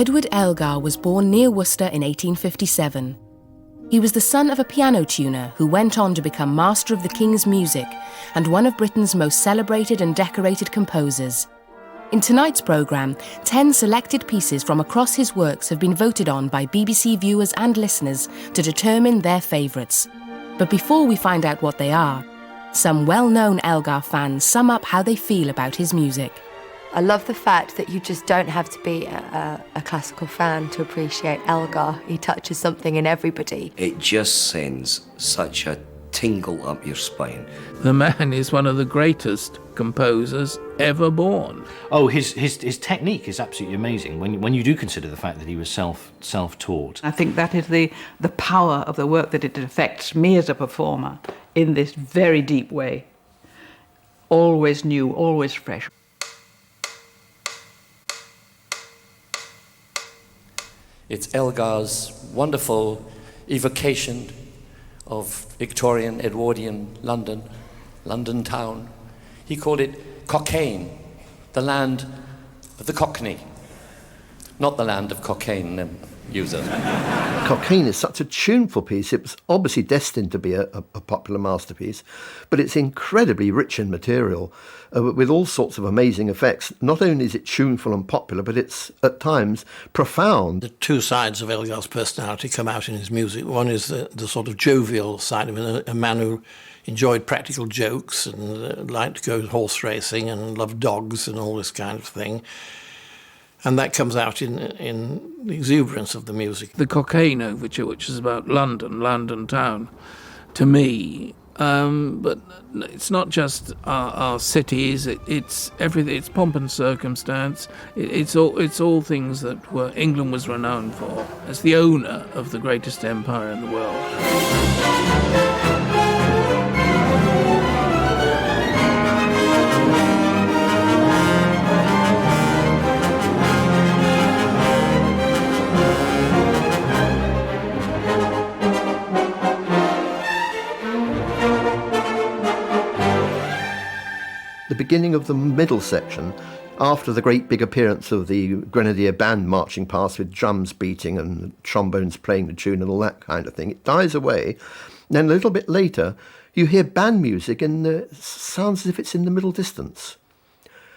Edward Elgar was born near Worcester in 1857. He was the son of a piano tuner who went on to become Master of the King's Music and one of Britain's most celebrated and decorated composers. In tonight's programme, 10 selected pieces from across his works have been voted on by BBC viewers and listeners to determine their favourites. But before we find out what they are, some well-known Elgar fans sum up how they feel about his music. I love the fact that you just don't have to be a classical fan to appreciate Elgar. He touches something in everybody. It just sends such a tingle up your spine. The man is one of the greatest composers ever born. Oh, his technique is absolutely amazing when you do consider the fact that he was self-taught. I think that is the power of the work, that it affects me as a performer in this very deep way. Always new, always fresh. It's Elgar's wonderful evocation of Victorian, Edwardian London, London town. He called it Cockaigne, the land of the Cockney, not the land of cocaine users. Cockaigne is such a tuneful piece. It was obviously destined to be a popular masterpiece, but it's incredibly rich in material with all sorts of amazing effects. Not only is it tuneful and popular, but it's at times profound. The two sides of Elgar's personality come out in his music. One is the sort of jovial side of him, a man who enjoyed practical jokes and liked to go horse racing and loved dogs and all this kind of thing. And that comes out in the exuberance of the music. The Cockaigne Overture, which is about London town, to me, but it's not just our cities. It's everything. It's Pomp and Circumstance. It's all things that England was renowned for as the owner of the greatest empire in the world. The beginning of the middle section, after the great big appearance of the Grenadier Band marching past with drums beating and trombones playing the tune and all that kind of thing, it dies away. Then a little bit later, you hear band music and it sounds as if it's in the middle distance,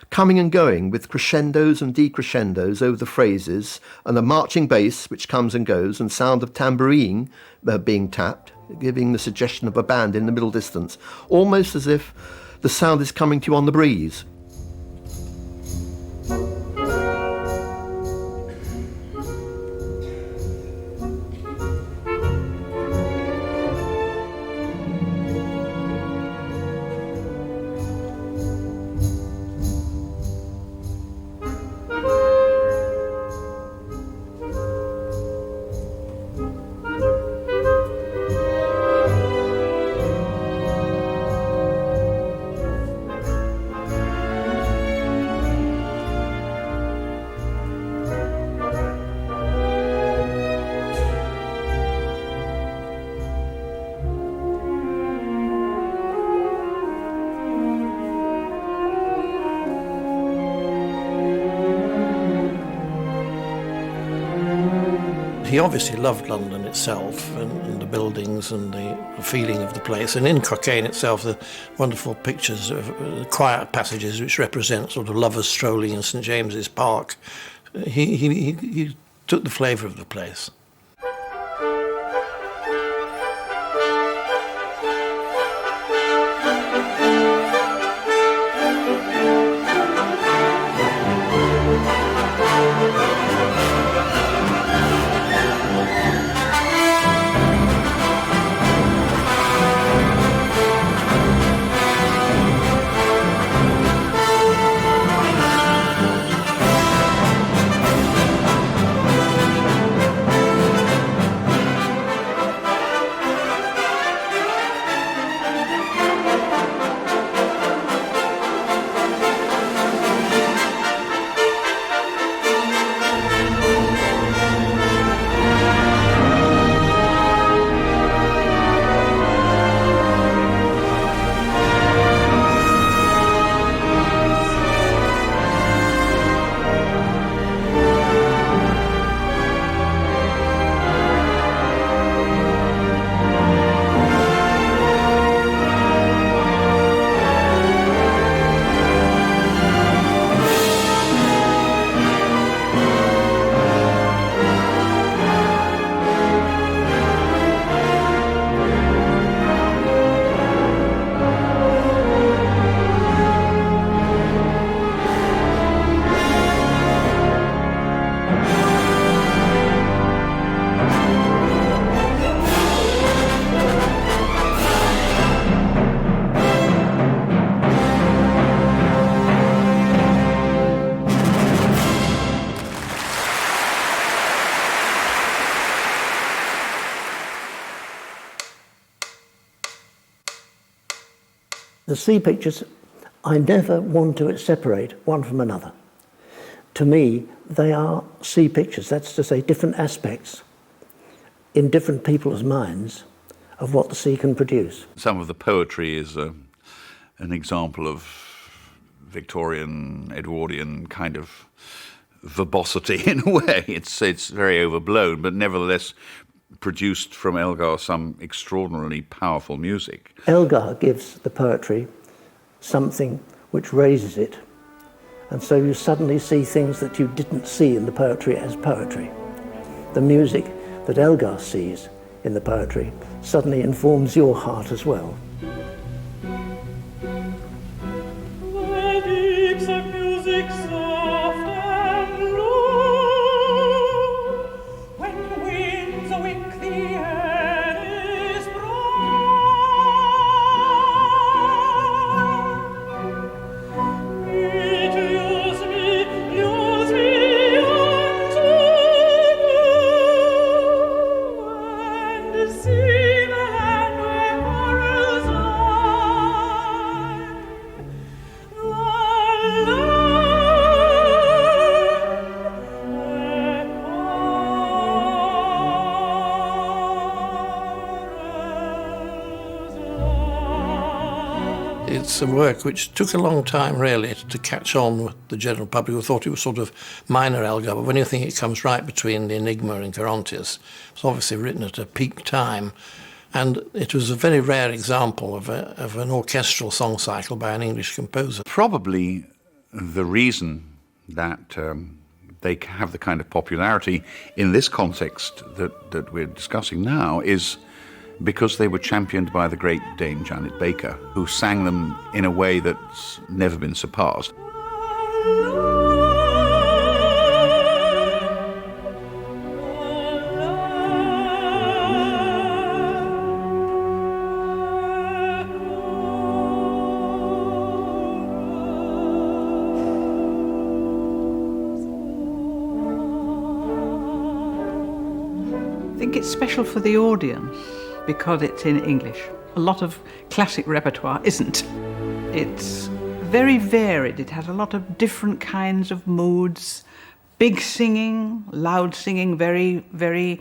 coming and going with crescendos and decrescendos over the phrases, and a marching bass which comes and goes, and sound of tambourine being tapped, giving the suggestion of a band in the middle distance, almost as if the sound is coming to you on the breeze. He obviously loved London itself and the buildings and the feeling of the place. And in Cockaigne itself, the wonderful pictures of quiet passages which represent sort of lovers strolling in St James's Park. He took the flavour of the place. the C pictures, I never want to separate one from another. To me, they are C pictures, that's to say different aspects in different people's minds of what the sea can produce. Some of the poetry is an example of Victorian, Edwardian kind of verbosity in a way. It's very overblown, but nevertheless produced from Elgar some extraordinarily powerful music. Elgar gives the poetry something which raises it, and so you suddenly see things that you didn't see in the poetry as poetry. The music that Elgar sees in the poetry suddenly informs your heart as well. It's a work which took a long time, really, to catch on with the general public, who thought it was sort of minor Elgar, but when you think it comes right between the Enigma and Gerontius, it's obviously written at a peak time, and it was a very rare example of an orchestral song cycle by an English composer. Probably the reason that they have the kind of popularity in this context that we're discussing now is because they were championed by the great Dame Janet Baker, who sang them in a way that's never been surpassed. I think it's special for the audience because it's in English. A lot of classic repertoire isn't. It's very varied. It has a lot of different kinds of moods. Big singing, loud singing, very, very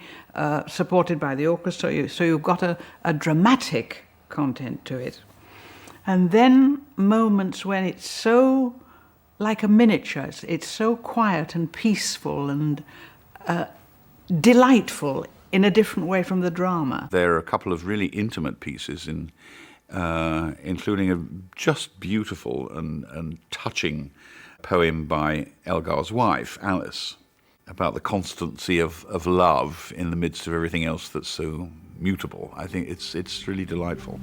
supported by the orchestra. So you've got a dramatic content to it. And then moments when it's so like a miniature. It's so quiet and peaceful and delightful in a different way from the drama. There are a couple of really intimate pieces, including a just beautiful and touching poem by Elgar's wife, Alice, about the constancy of love in the midst of everything else that's so mutable. I think it's really delightful.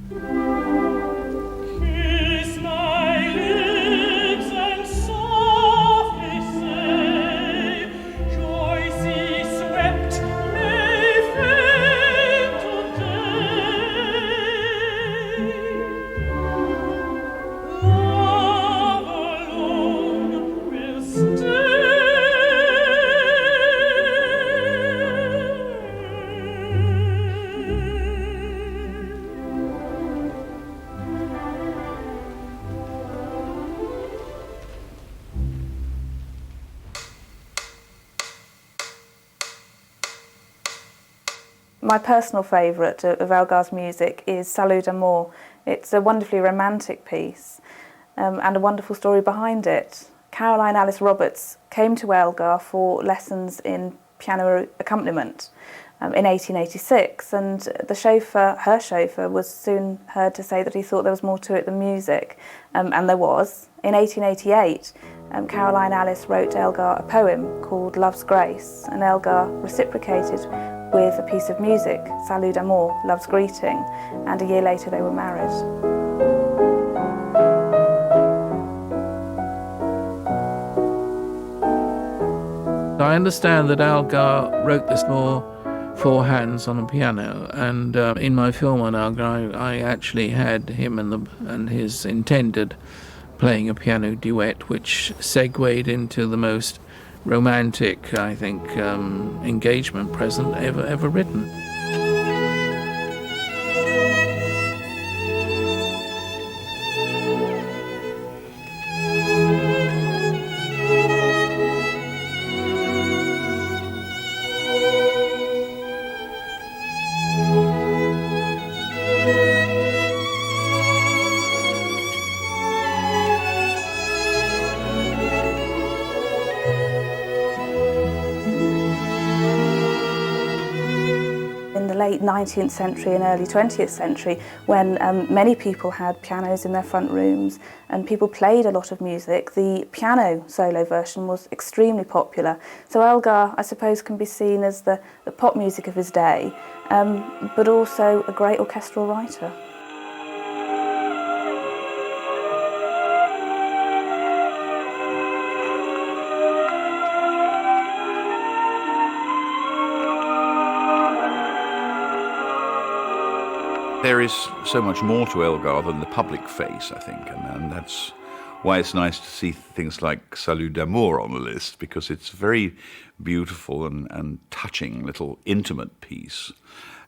My personal favourite of Elgar's music is Salut. It's a wonderfully romantic piece and a wonderful story behind it. Caroline Alice Roberts came to Elgar for lessons in piano accompaniment in 1886, and her chauffeur, was soon heard to say that he thought there was more to it than music, and there was. In 1888, Caroline Alice wrote Elgar a poem called Love's Grace, and Elgar reciprocated with a piece of music, Salut d'amour, Love's Greeting, and a year later they were married. I understand that Elgar wrote this for four hands on a piano, and in my film on Elgar I actually had him and his intended playing a piano duet, which segued into the most romantic, I think, engagement present ever written. 19th century and early 20th century, when many people had pianos in their front rooms and people played a lot of music, the piano solo version was extremely popular. So Elgar, I suppose, can be seen as the pop music of his day, but also a great orchestral writer. There is so much more to Elgar than the public face, I think, and that's why it's nice to see things like Salut d'amour on the list, because it's a very beautiful and touching little intimate piece.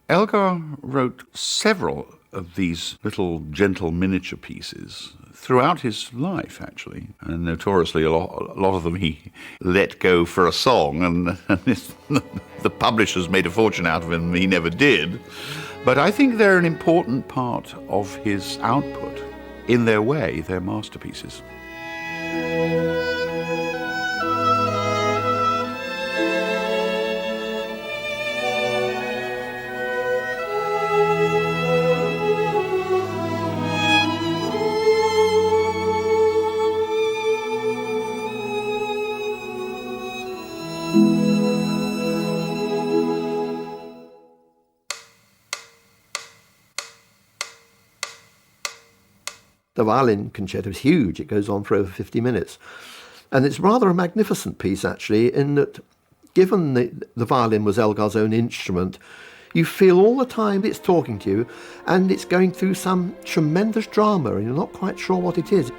Elgar wrote several of these little gentle miniature pieces throughout his life, actually, and notoriously a lot of them he let go for a song, and the publishers made a fortune out of him, and he never did. But I think they're an important part of his output. In their way, they're masterpieces. The Violin Concerto is huge. It goes on for over 50 minutes. And it's rather a magnificent piece, actually, in that, given the violin was Elgar's own instrument, you feel all the time it's talking to you, and it's going through some tremendous drama, and you're not quite sure what it is.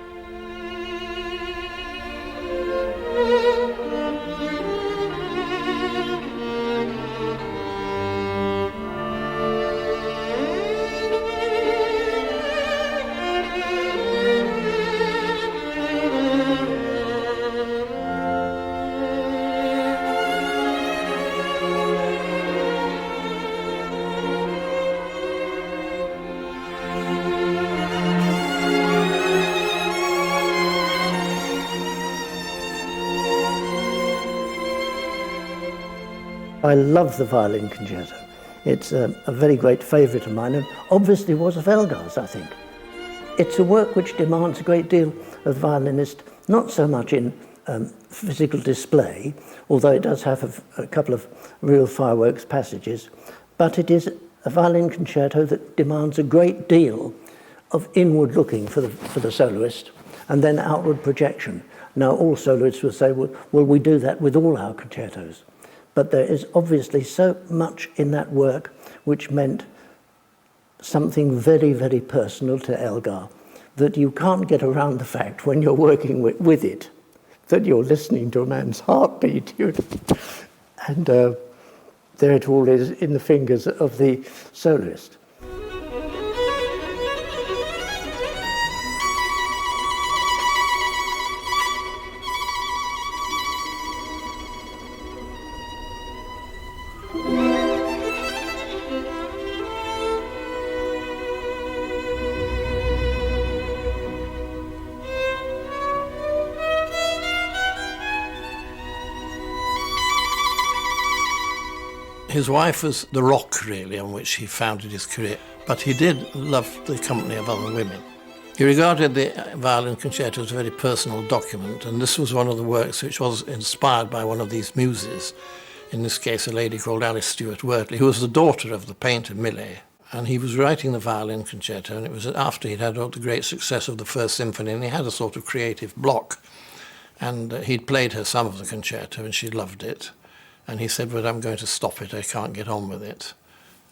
I love the Violin Concerto. It's a very great favourite of mine, and obviously was of Elgar's, I think. It's a work which demands a great deal of the violinist, not so much in physical display, although it does have a couple of real fireworks passages, but it is a violin concerto that demands a great deal of inward looking for the soloist, and then outward projection. Now, all soloists will say, well, we do that with all our concertos. But there is obviously so much in that work which meant something very, very personal to Elgar, that you can't get around the fact when you're working with it that you're listening to a man's heartbeat. And there it all is in the fingers of the soloist. His wife was the rock, really, on which he founded his career, but he did love the company of other women. He regarded the Violin Concerto as a very personal document, and this was one of the works which was inspired by one of these muses, in this case a lady called Alice Stuart Wortley, who was the daughter of the painter Myleene. And he was writing the Violin Concerto, and it was after he'd had all the great success of the First Symphony, and he had a sort of creative block. And he'd played her some of the concerto, and she loved it. And he said, well, I'm going to stop it, I can't get on with it.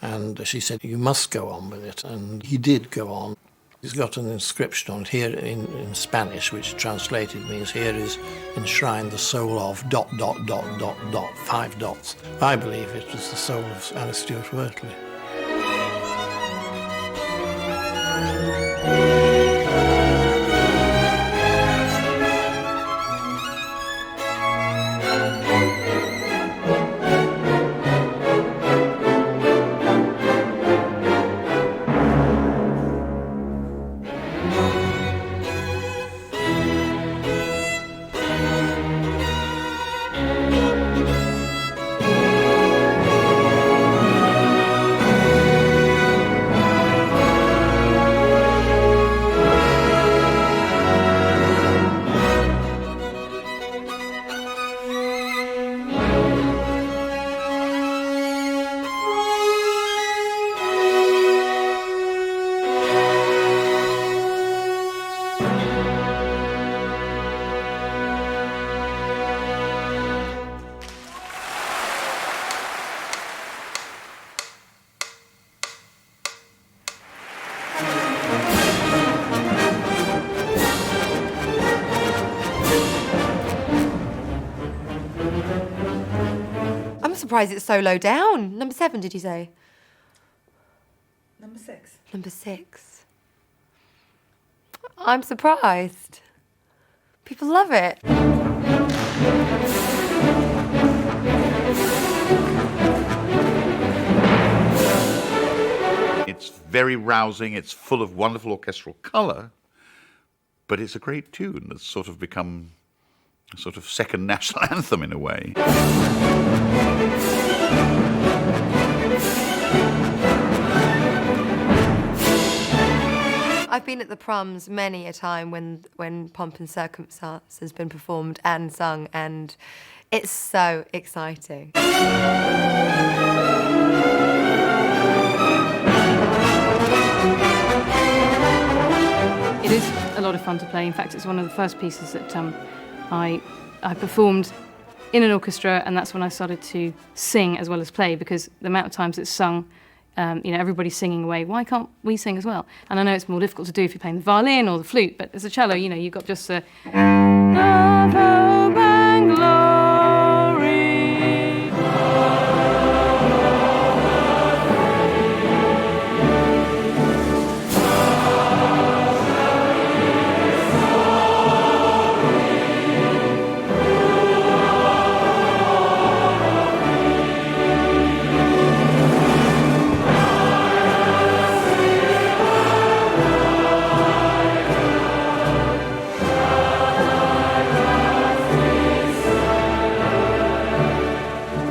And she said, you must go on with it. And he did go on. He's got an inscription on it here in Spanish, which translated means, here is enshrined the soul of ... 5 dots. I believe it was the soul of Alice Stuart Wortley. surprised it's so low down. Number 7, did you say? Number 6. Number 6. I'm surprised. People love it. It's very rousing, it's full of wonderful orchestral colour, but it's a great tune that's sort of become a sort of second national anthem in a way. I've been at the proms many a time when Pomp and Circumstance has been performed and sung, and it's so exciting. It is a lot of fun to play. In fact, it's one of the first pieces that I performed in an orchestra, and that's when I started to sing as well as play, because the amount of times it's sung, everybody's singing away. Why can't we sing as well? And I know it's more difficult to do if you're playing the violin or the flute, but as a cello, you've got just the love, hope and glory.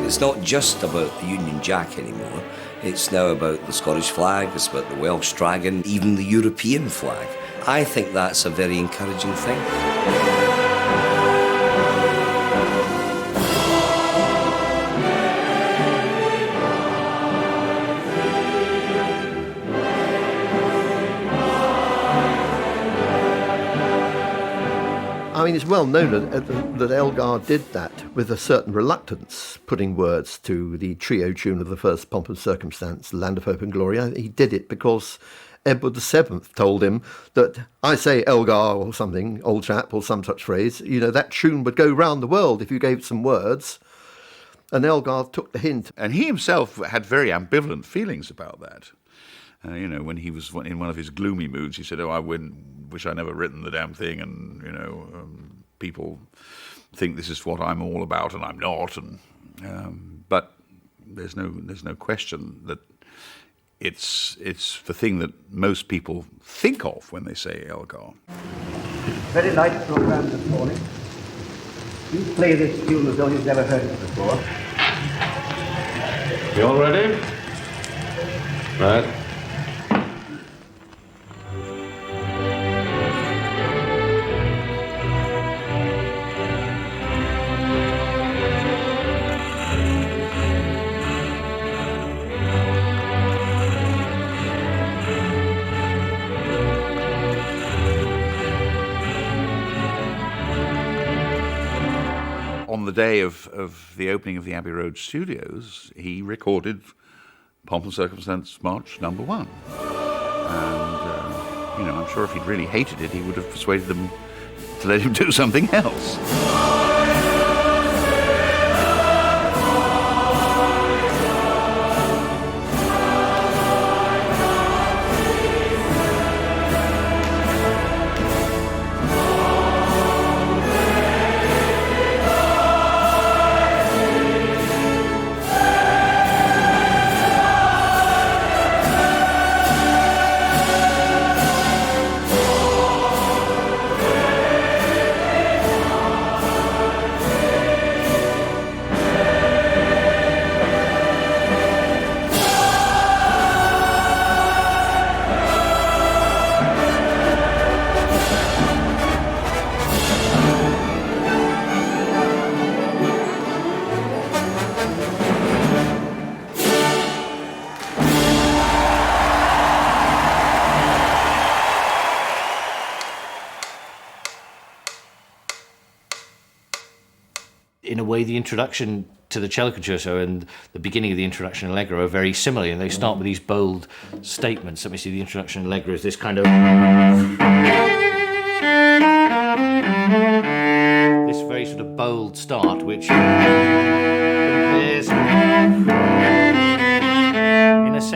It's not just about the Union Jack anymore. It's now about the Scottish flag, it's about the Welsh dragon, even the European flag. I think that's a very encouraging thing. I mean, it's well known that Elgar did that with a certain reluctance, putting words to the trio tune of the first Pomp and Circumstance, Land of Hope and Glory. He did it because Edward VII told him that, I say Elgar or something, old chap, or some such phrase, that tune would go round the world if you gave it some words. And Elgar took the hint. And he himself had very ambivalent feelings about that. When he was in one of his gloomy moods, he said, I wish I'd never written the damn thing, and, people think this is what I'm all about, and I'm not. But there's no question that it's the thing that most people think of when they say Elgar. Very light program this morning. You play this tune as though you've never heard it before. You all ready? Right. On the day of the opening of the Abbey Road studios, he recorded Pomp and Circumstance March No. 1. And, I'm sure if he'd really hated it, he would have persuaded them to let him do something else. In a way, the introduction to the Cello Concerto and the beginning of the introduction in Allegro are very similar, and they start with these bold statements. Let me see, the introduction in Allegro is this kind of... this very sort of bold start, which... is...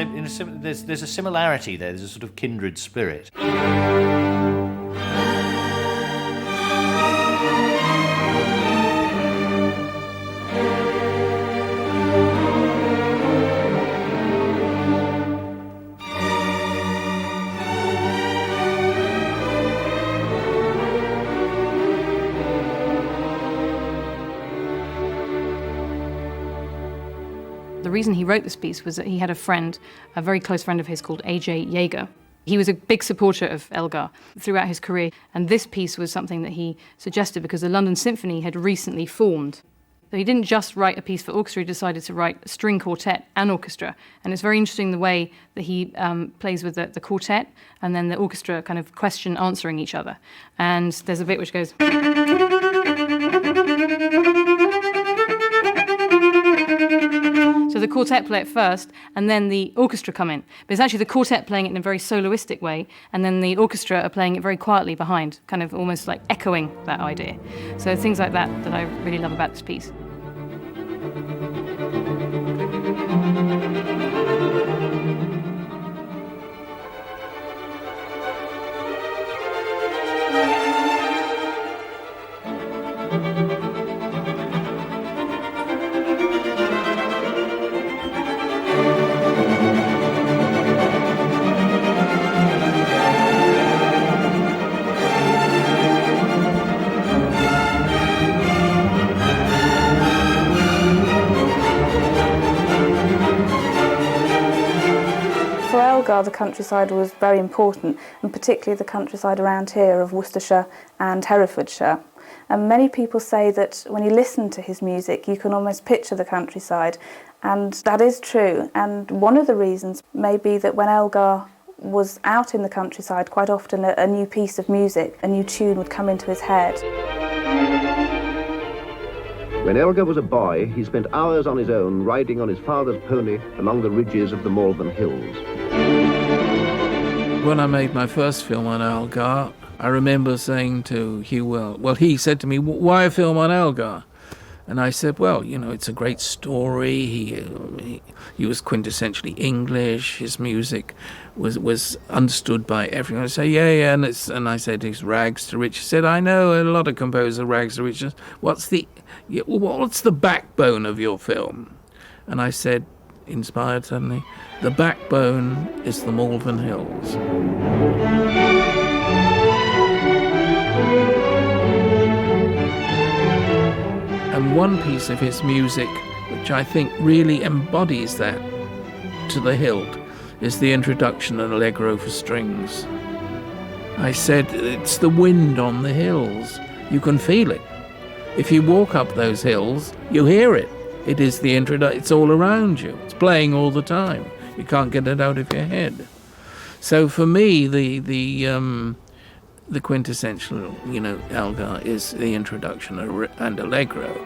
there's a similarity there. There's a sort of kindred spirit. The reason he wrote this piece was that he had a friend, a very close friend of his called A.J. Jaeger. He was a big supporter of Elgar throughout his career, and this piece was something that he suggested because the London Symphony had recently formed. So he didn't just write a piece for orchestra, he decided to write a string quartet and orchestra. And it's very interesting the way that he plays with the quartet and then the orchestra kind of question answering each other. And there's a bit which goes... So the quartet play it first, and then the orchestra come in. But it's actually the quartet playing it in a very soloistic way, and then the orchestra are playing it very quietly behind, kind of almost like echoing that idea. So things like that I really love about this piece. The countryside was very important, and particularly the countryside around here of Worcestershire and Herefordshire. And many people say that when you listen to his music, you can almost picture the countryside, and that is true. And one of the reasons may be that when Elgar was out in the countryside, quite often a new piece of music, a new tune would come into his head. When Elgar was a boy, he spent hours on his own riding on his father's pony among the ridges of the Malvern Hills. When I made my first film on Elgar, I remember saying to Hugh, well, he said to me, why a film on Elgar? And I said, well, you know, it's a great story. He was quintessentially English. His music was understood by everyone. I say, yeah, and I said, it's rags to riches. He said, I know a lot of composers are rags to riches. What's the backbone of your film? And I said, inspired suddenly, the backbone is the Malvern Hills. And one piece of his music, which I think really embodies that to the hilt, is the introduction of Allegro for strings. I said, it's the wind on the hills. You can feel it. If you walk up those hills, you hear it. It is the introduction. It's all around you. It's playing all the time. You can't get it out of your head. So for me, the quintessential, Elgar is the introduction and Allegro.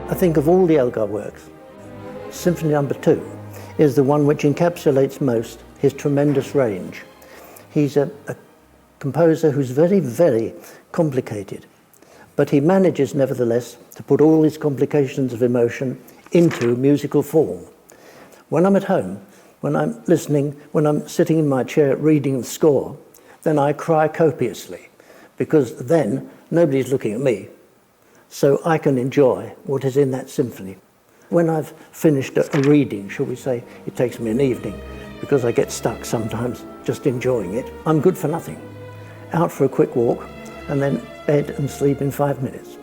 I think of all the Elgar works, Symphony No.2 is the one which encapsulates most his tremendous range. He's a composer who's very, very complicated, but he manages, nevertheless, to put all his complications of emotion into musical form. When I'm at home, when I'm listening, when I'm sitting in my chair reading the score, then I cry copiously, because then nobody's looking at me, so I can enjoy what is in that symphony. When I've finished a reading, shall we say, it takes me an evening, because I get stuck sometimes just enjoying it. I'm good for nothing. Out for a quick walk, and then bed and sleep in 5 minutes.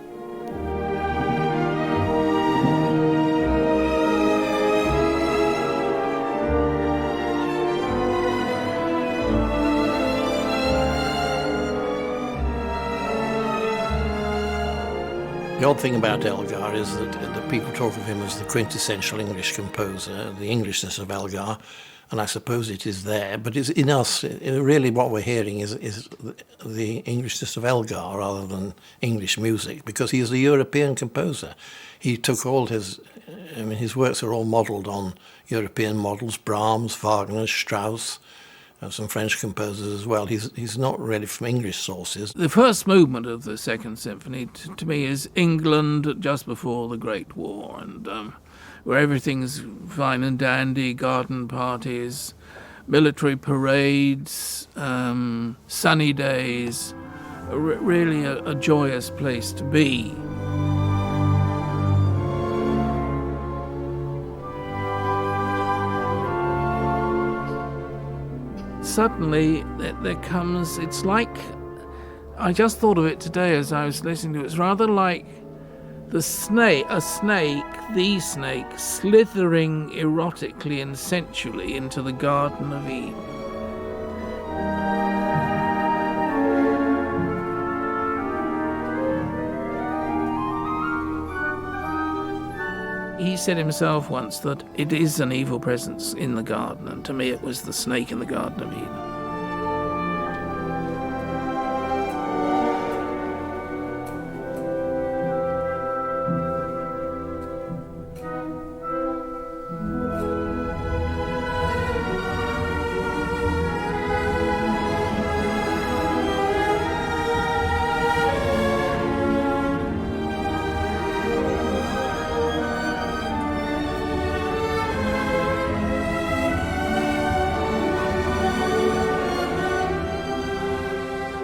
The odd thing about Elgar is that people talk of him as the quintessential English composer, the Englishness of Elgar, and I suppose it is there, but it's in us, really what we're hearing is the Englishness of Elgar rather than English music, because he is a European composer. He took all his works are all modelled on European models, Brahms, Wagner, Strauss, some French composers as well. He's not really from English sources. The first movement of the Second Symphony, to me, is England just before the Great War, and where everything's fine and dandy, garden parties, military parades, sunny days, really a joyous place to be. Suddenly there comes, it's like, I just thought of it today as I was listening to it, it's rather like the snake slithering erotically and sensually into the Garden of Eden. He said himself once that it is an evil presence in the garden, and to me it was the snake in the Garden of Eden.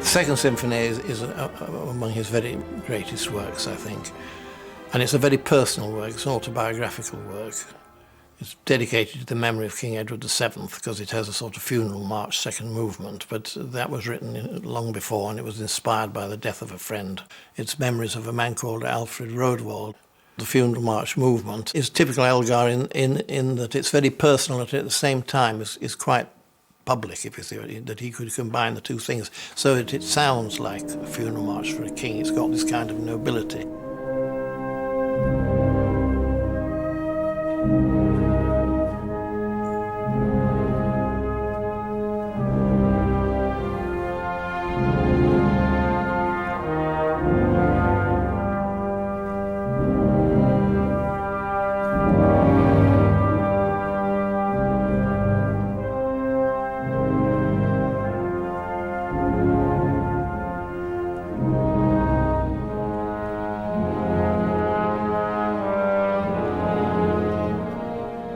The Second Symphony is among his very greatest works, I think. And it's a very personal work, it's an autobiographical work. It's dedicated to the memory of King Edward VII because it has a sort of funeral march second movement, but that was written long before and it was inspired by the death of a friend. It's memories of a man called Alfred Rodewald. The funeral march movement is typical Elgar in that it's very personal and at the same time is quite public, if you see what that he could combine the two things. So it sounds like a funeral march for a king. It's got this kind of nobility.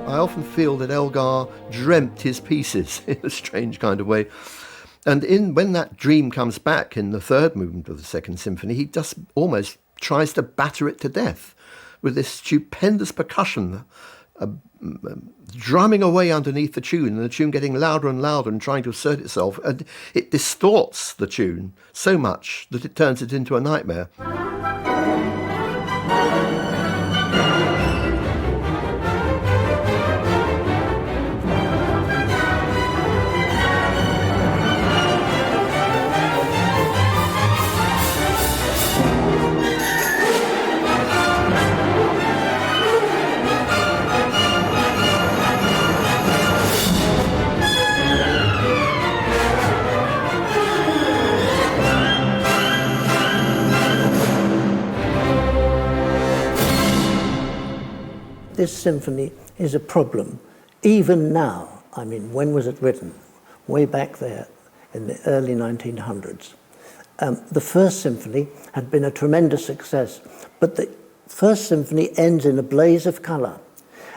I often feel that Elgar dreamt his pieces in a strange kind of way. And when that dream comes back in the third movement of the Second Symphony, he just almost tries to batter it to death with this stupendous percussion drumming away underneath the tune, and the tune getting louder and louder and trying to assert itself. And it distorts the tune so much that it turns it into a nightmare. This symphony is a problem, even now. I mean, when was it written? Way back there. in the early 1900s. The first symphony had been a tremendous success, but the first symphony ends in a blaze of colour.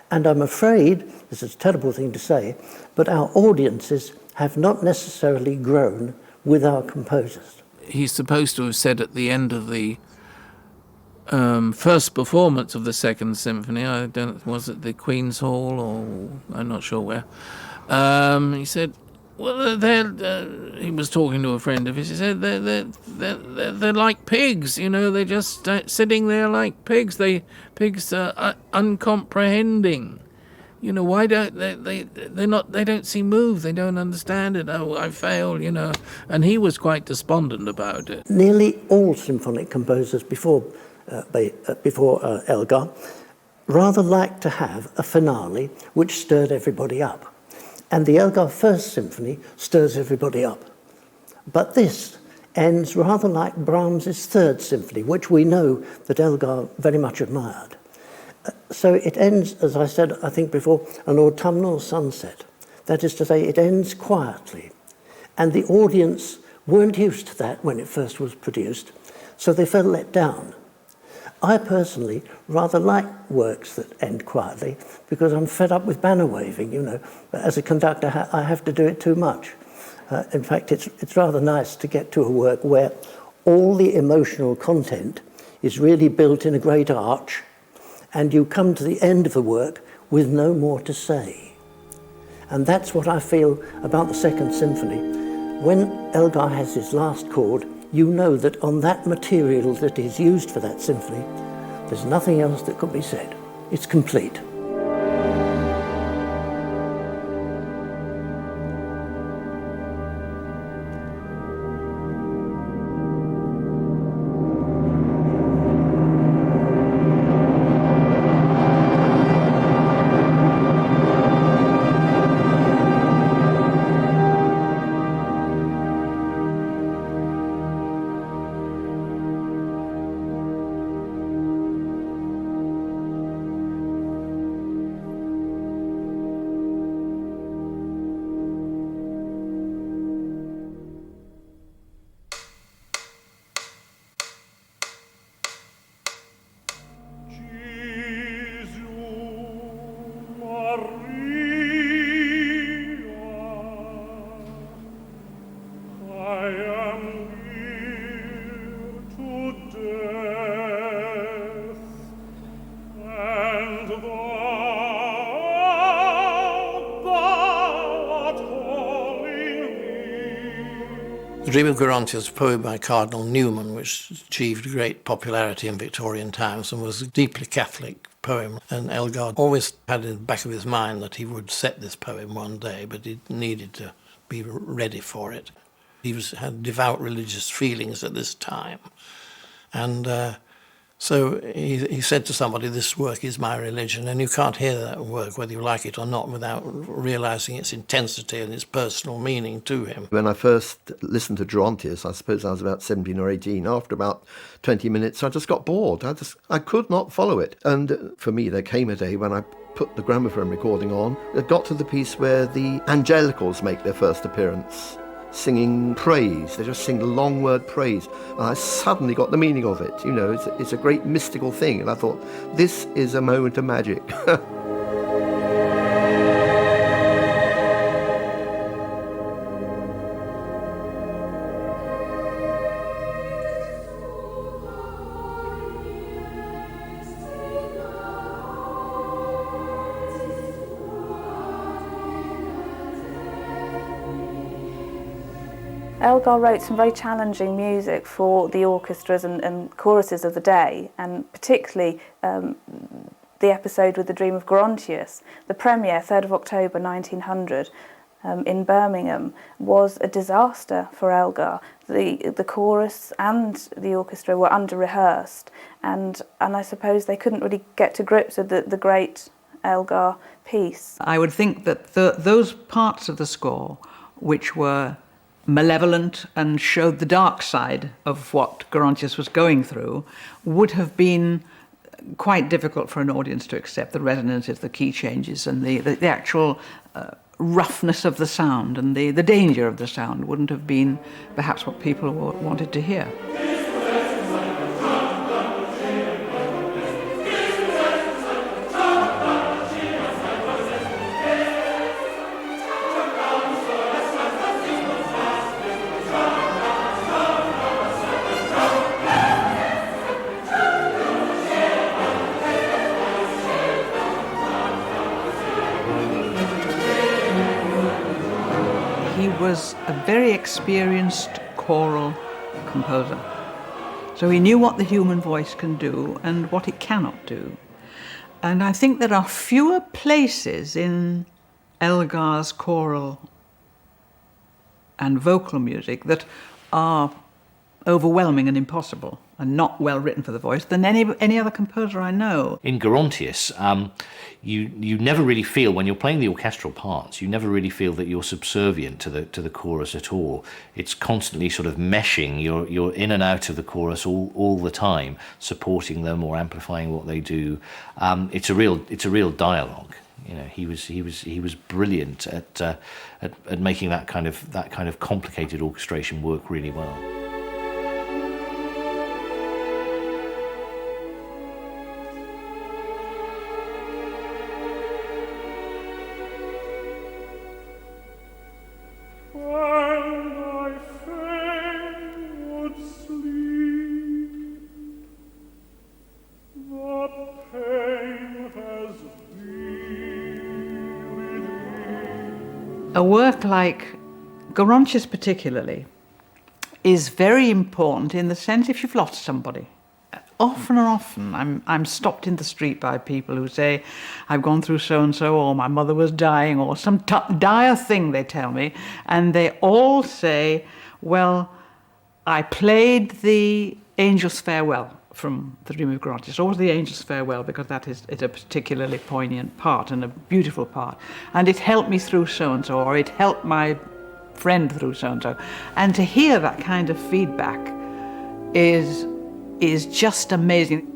And I'm afraid, this is a terrible thing to say, but our audiences have not necessarily grown with our composers. He's supposed to have said at the end of the first performance of the Second Symphony, was it the Queen's Hall or I'm not sure where, he said, well, he was talking to a friend of his. He said they're like pigs, you know. They're just sitting there like pigs. Pigs are uncomprehending. You know, why don't they don't see move. They don't understand it. Oh, I failed, you know. And he was quite despondent about it. Nearly all symphonic composers before Elgar rather liked to have a finale which stirred everybody up. And the Elgar First Symphony stirs everybody up. But this ends rather like Brahms's Third Symphony, which we know that Elgar very much admired. So it ends, as I said, I think before, an autumnal sunset. That is to say, it ends quietly. And the audience weren't used to that when it first was produced, so they felt let down. I personally rather like works that end quietly because I'm fed up with banner waving, you know. As a conductor, I have to do it too much. In fact, it's rather nice to get to a work where all the emotional content is really built in a great arch and you come to the end of the work with no more to say. And that's what I feel about the Second Symphony. When Elgar has his last chord, you know that on that material that is used for that symphony, there's nothing else that could be said. It's complete. The Dream of Gerontius was a poem by Cardinal Newman, which achieved great popularity in Victorian times and was a deeply Catholic poem. And Elgar always had in the back of his mind that he would set this poem one day, but he needed to be ready for it. He had devout religious feelings at this time. And so he said to somebody, this work is my religion, and you can't hear that work, whether you like it or not, without realising its intensity and its personal meaning to him. When I first listened to Gerontius, I suppose I was about 17 or 18, after about 20 minutes, I just got bored. I could not follow it. And for me, there came a day when I put the gramophone recording on. It got to the piece where the Angelicals make their first appearance, singing praise. They just sing the long word praise. And I suddenly got the meaning of it. You know, it's a great mystical thing. And I thought, this is a moment of magic. Elgar wrote some very challenging music for the orchestras and choruses of the day, and particularly the episode with the Dream of Gerontius. The premiere, 3rd of October 1900, in Birmingham, was a disaster for Elgar. The chorus and the orchestra were under-rehearsed, and I suppose they couldn't really get to grips with the great Elgar piece. I would think that those parts of the score which were malevolent and showed the dark side of what Gerontius was going through would have been quite difficult for an audience to accept. The resonances, the key changes, and the actual roughness of the sound and the danger of the sound wouldn't have been perhaps what people wanted to hear. He was a very experienced choral composer. So he knew what the human voice can do and what it cannot do. And I think there are fewer places in Elgar's choral and vocal music that are overwhelming and impossible and not well written for the voice than any other composer I know. In Gerontius, you never really feel, when you're playing the orchestral parts, you never really feel that you're subservient to the chorus at all. It's constantly sort of meshing. You're in and out of the chorus all the time, supporting them or amplifying what they do. It's a real dialogue. You know, he was brilliant at making that kind of complicated orchestration work really well. A work like Gerontius particularly is very important in the sense if you've lost somebody. Often and often I'm stopped in the street by people who say, I've gone through so-and-so, or my mother was dying, or some dire thing they tell me, and they all say, well, I played the Angel's Farewell from the Dream of Gerontius, or the Angel's Farewell, because that is a particularly poignant part and a beautiful part. And it helped me through so-and-so, or it helped my friend through so-and-so. And to hear that kind of feedback is just amazing.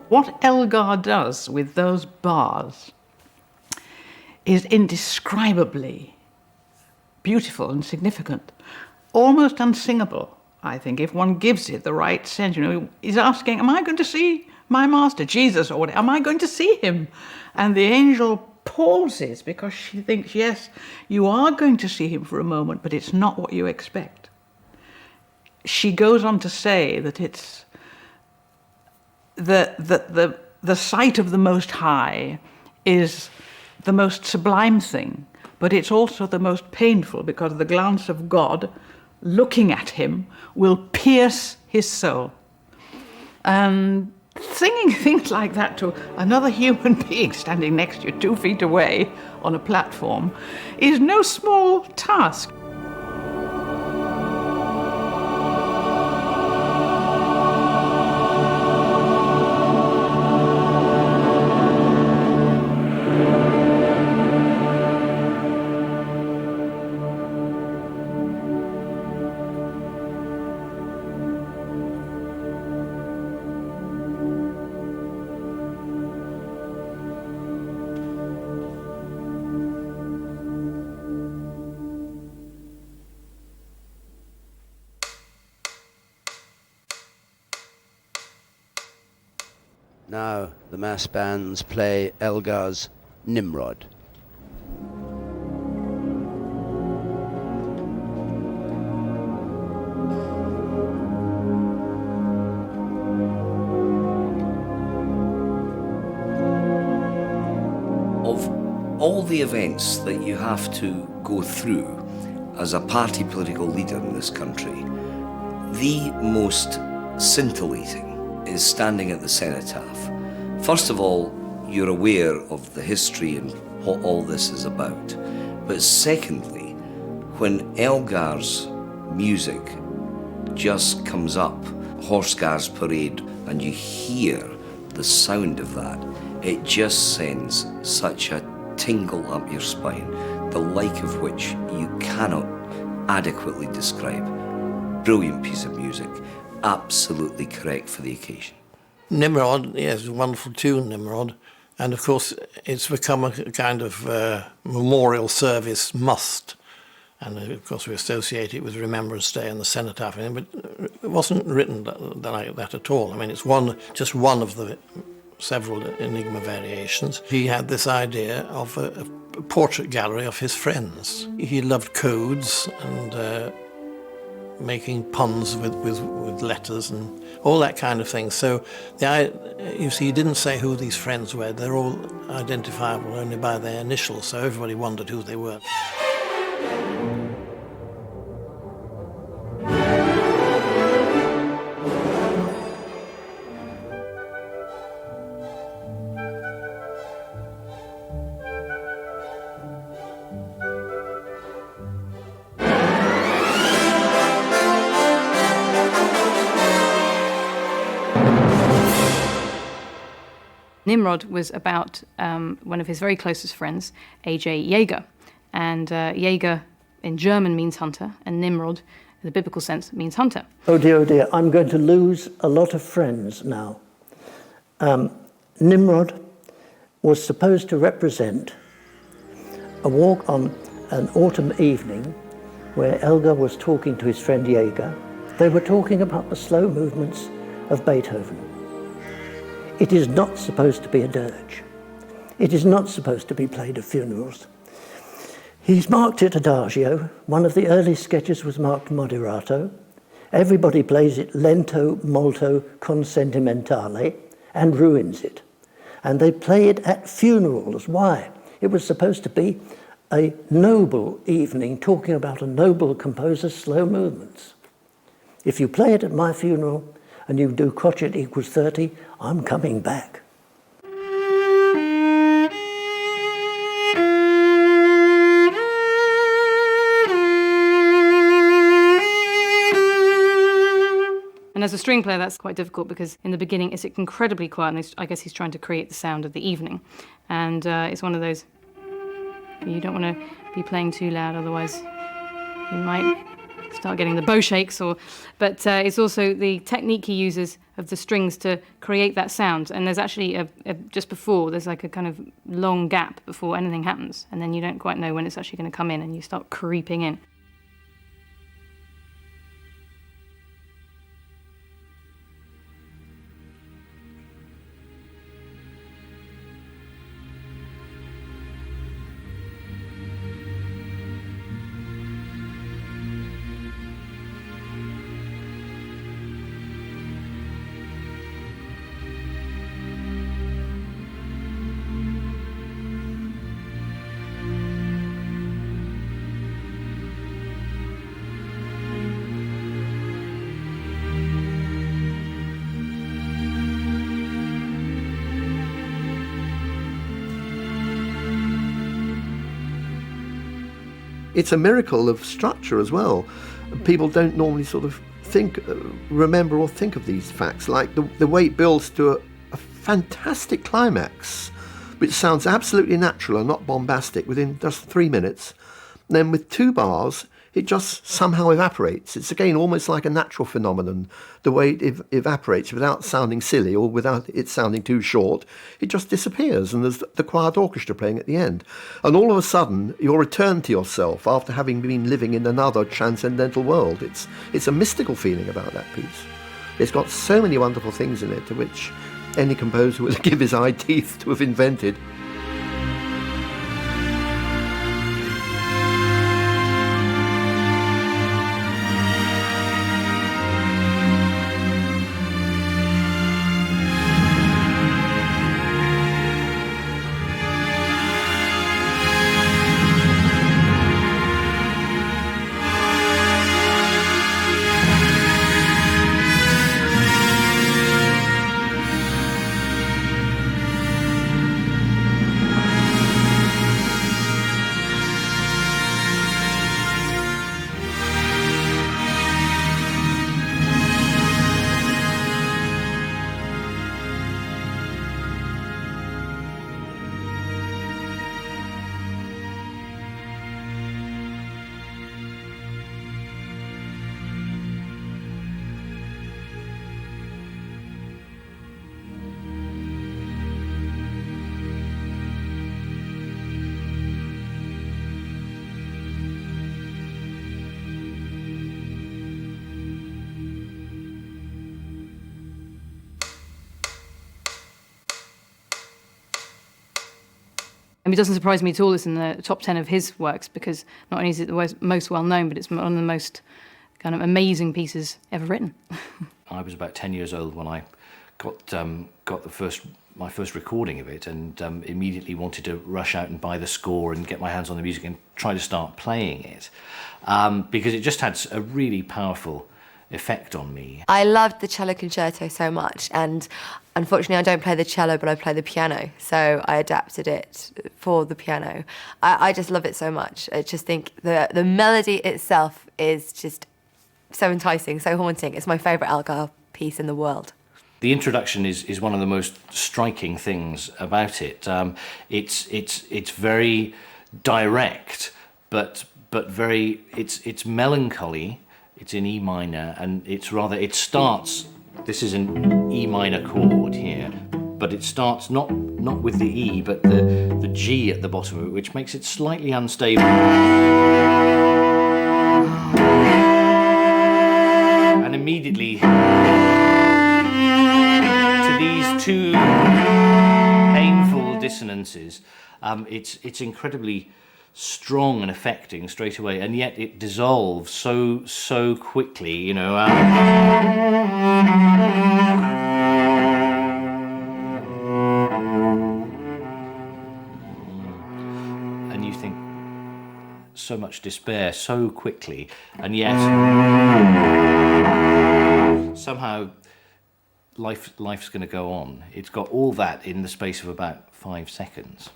What Elgar does with those bars is indescribably beautiful and significant, almost unsingable, I think, if one gives it the right sense. You know, he's asking, am I going to see my master, Jesus, or am I going to see him? And the angel pauses because she thinks, yes, you are going to see him for a moment, but it's not what you expect. She goes on to say that it's the sight of the Most High is the most sublime thing, but it's also the most painful, because the glance of God looking at him will pierce his soul. And singing things like that to another human being standing next to you 2 feet away on a platform is no small task. Now the mass bands play Elgar's Nimrod. Of all the events that you have to go through as a party political leader in this country, the most scintillating is standing at the cenotaph. First of all, you're aware of the history and what all this is about. But secondly, when Elgar's music just comes up, Horse Guards Parade, and you hear the sound of that, it just sends such a tingle up your spine, the like of which you cannot adequately describe. Brilliant piece of music, absolutely correct for the occasion. Nimrod, yes, a wonderful tune, Nimrod. And of course, it's become a kind of memorial service must. And of course, we associate it with Remembrance Day and the cenotaph. But it wasn't written like that at all. I mean, it's just one of the several Enigma variations. He had this idea of a portrait gallery of his friends. He loved codes and making puns with letters and all that kind of thing. So you see, he didn't say who these friends were. They're all identifiable only by their initials, so everybody wondered who they were. Nimrod was about one of his very closest friends, A.J. Jäger. And Jäger in German means hunter, and Nimrod, in the biblical sense, means hunter. Oh dear, I'm going to lose a lot of friends now. Nimrod was supposed to represent a walk on an autumn evening where Elgar was talking to his friend Jäger. They were talking about the slow movements of Beethoven. It is not supposed to be a dirge. It is not supposed to be played at funerals. He's marked it adagio. One of the early sketches was marked moderato. Everybody plays it lento, molto, con sentimentale, and ruins it. And they play it at funerals. Why? It was supposed to be a noble evening, talking about a noble composer's slow movements. If you play it at my funeral, and you do crotchet equals 30, I'm coming back. And as a string player, that's quite difficult because in the beginning it's incredibly quiet, and I guess he's trying to create the sound of the evening. And it's one of those, you don't want to be playing too loud, otherwise you might start getting the bow shakes, but it's also the technique he uses of the strings to create that sound. And there's actually just before, there's like a kind of long gap before anything happens, and then you don't quite know when it's actually going to come in, and you start creeping in. It's a miracle of structure as well. People don't normally sort of remember or think of these facts, like the way it builds to a fantastic climax, which sounds absolutely natural and not bombastic within just 3 minutes. And then with 2 bars, it just somehow evaporates. It's again almost like a natural phenomenon, the way it evaporates without sounding silly or without it sounding too short. It just disappears, and there's the quiet orchestra playing at the end. And all of a sudden, you're returned to yourself after having been living in another transcendental world. It's a mystical feeling about that piece. It's got so many wonderful things in it, which any composer would give his eye teeth to have invented. It doesn't surprise me at all it's in the top 10 of his works, because not only is it the most well-known, but it's one of the most kind of amazing pieces ever written. I was about 10 years old when I got my first recording of it, and immediately wanted to rush out and buy the score and get my hands on the music and try to start playing it, because it just had a really powerful effect on me. I loved the Cello Concerto so much, and unfortunately I don't play the cello, but I play the piano, so I adapted it for the piano. I just love it so much. I just think the melody itself is just so enticing, so haunting. It's my favourite Elgar piece in the world. The introduction is one of the most striking things about it. It's very direct, but very it's melancholy. It's in E minor, and it starts. This is an E minor chord here, but it starts not with the E, but the G at the bottom of it, which makes it slightly unstable. And immediately to these two painful dissonances, it's incredibly strong and affecting straight away, and yet it dissolves so quickly, you know. And you think, so much despair so quickly, and yet somehow life's going to go on. It's got all that in the space of about 5 seconds.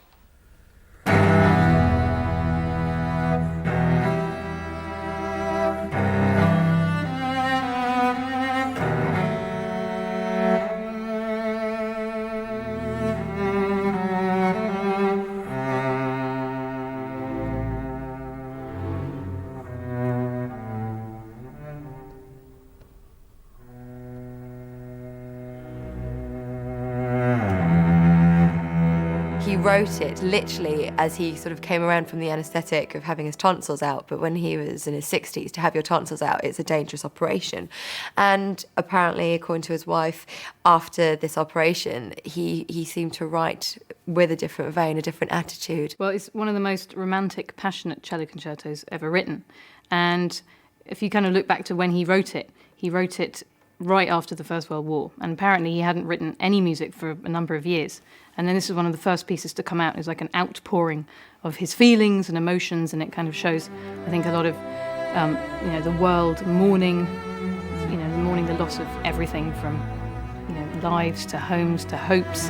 He wrote it literally as he sort of came around from the anaesthetic of having his tonsils out, but when he was in his 60s, to have your tonsils out, it's a dangerous operation. And apparently, according to his wife, after this operation, he seemed to write with a different vein, a different attitude. Well, it's one of the most romantic, passionate cello concertos ever written. And if you kind of look back to when he wrote it right after the First World War. And apparently he hadn't written any music for a number of years. And then this is one of the first pieces to come out. It's like an outpouring of his feelings and emotions, and it kind of shows, I think, a lot of, the world mourning, mourning the loss of everything from, lives to homes to hopes.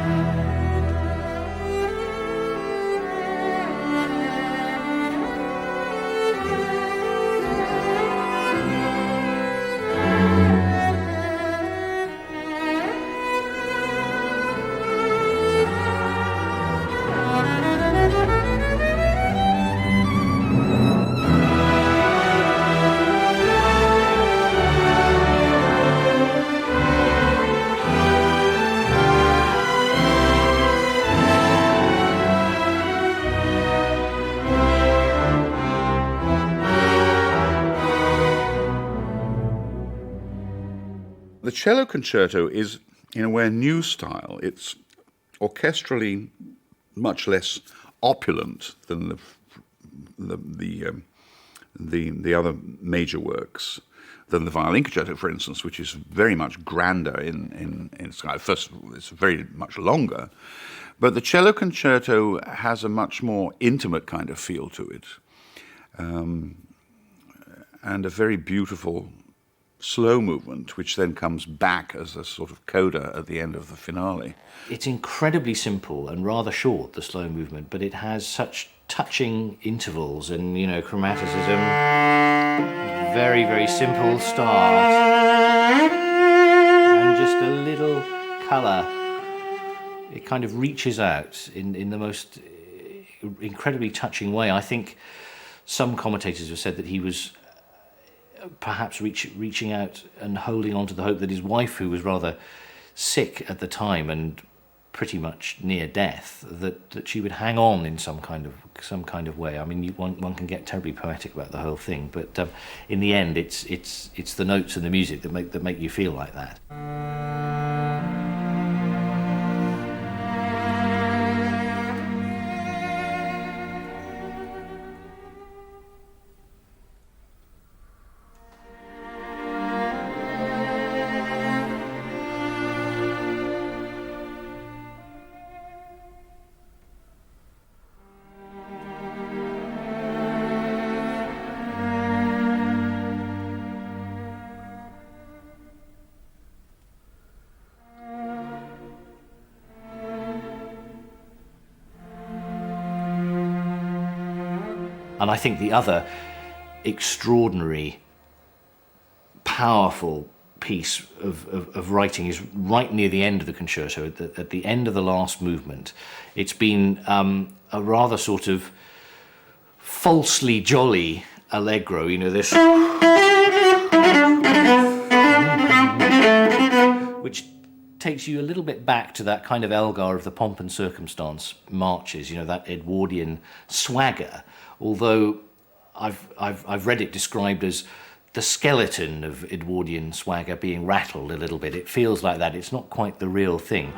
The Cello Concerto is in a way, a new style. It's orchestrally much less opulent than the other major works, than the Violin Concerto, for instance, which is very much grander in style. First, it's very much longer, but the Cello Concerto has a much more intimate kind of feel to it, and a very beautiful slow movement, which then comes back as a sort of coda at the end of the finale. It's incredibly simple and rather short, the slow movement, but it has such touching intervals and, chromaticism. Very, very simple start. And just a little colour. It kind of reaches out in the most incredibly touching way. I think some commentators have said that he was perhaps reaching out and holding on to the hope that his wife, who was rather sick at the time and pretty much near death, that she would hang on in some kind of way. I mean, one can get terribly poetic about the whole thing, but in the end, it's the notes and the music that make you feel like that. And I think the other extraordinary, powerful piece of writing is right near the end of the concerto, at the end of the last movement. It's been a rather sort of falsely jolly Allegro, this, which takes you a little bit back to that kind of Elgar of the Pomp and Circumstance marches, that Edwardian swagger. Although I've read it described as the skeleton of Edwardian swagger being rattled a little bit. It feels like that. It's not quite the real thing.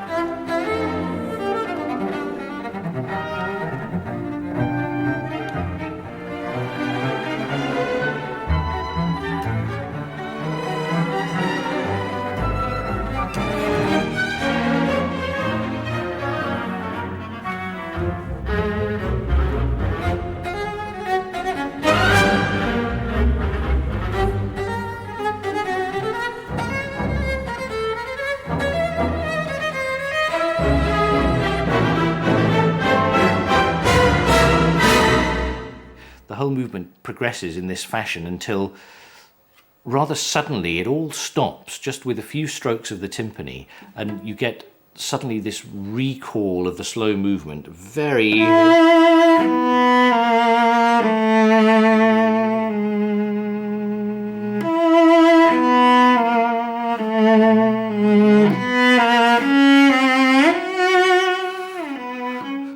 Whole movement progresses in this fashion until rather suddenly it all stops just with a few strokes of the timpani, and you get suddenly this recall of the slow movement, very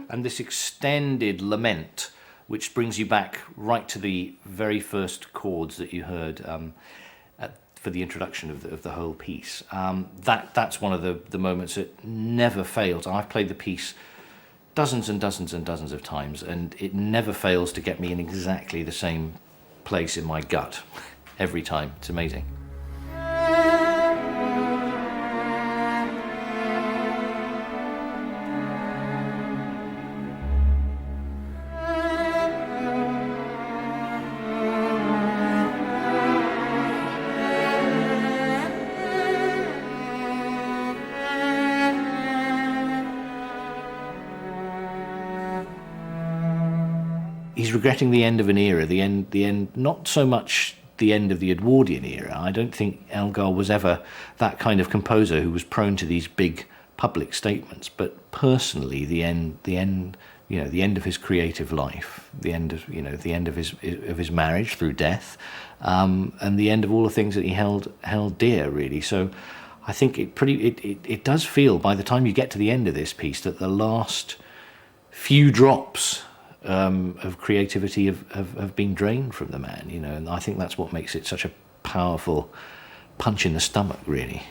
and this extended lament, which brings you back right to the very first chords that you heard for the introduction of the whole piece. That's one of the moments that never fails. I've played the piece dozens and dozens and dozens of times, and it never fails to get me in exactly the same place in my gut every time. It's amazing. He's regretting the end of an era, the end, not so much the end of the Edwardian era. I don't think Elgar was ever that kind of composer who was prone to these big public statements, but personally, the end of his creative life, the end of his marriage through death, and the end of all the things that he held dear, really. So I think it does feel, by the time you get to the end of this piece, that the last few drops of creativity have been drained from the man, and I think that's what makes it such a powerful punch in the stomach, really.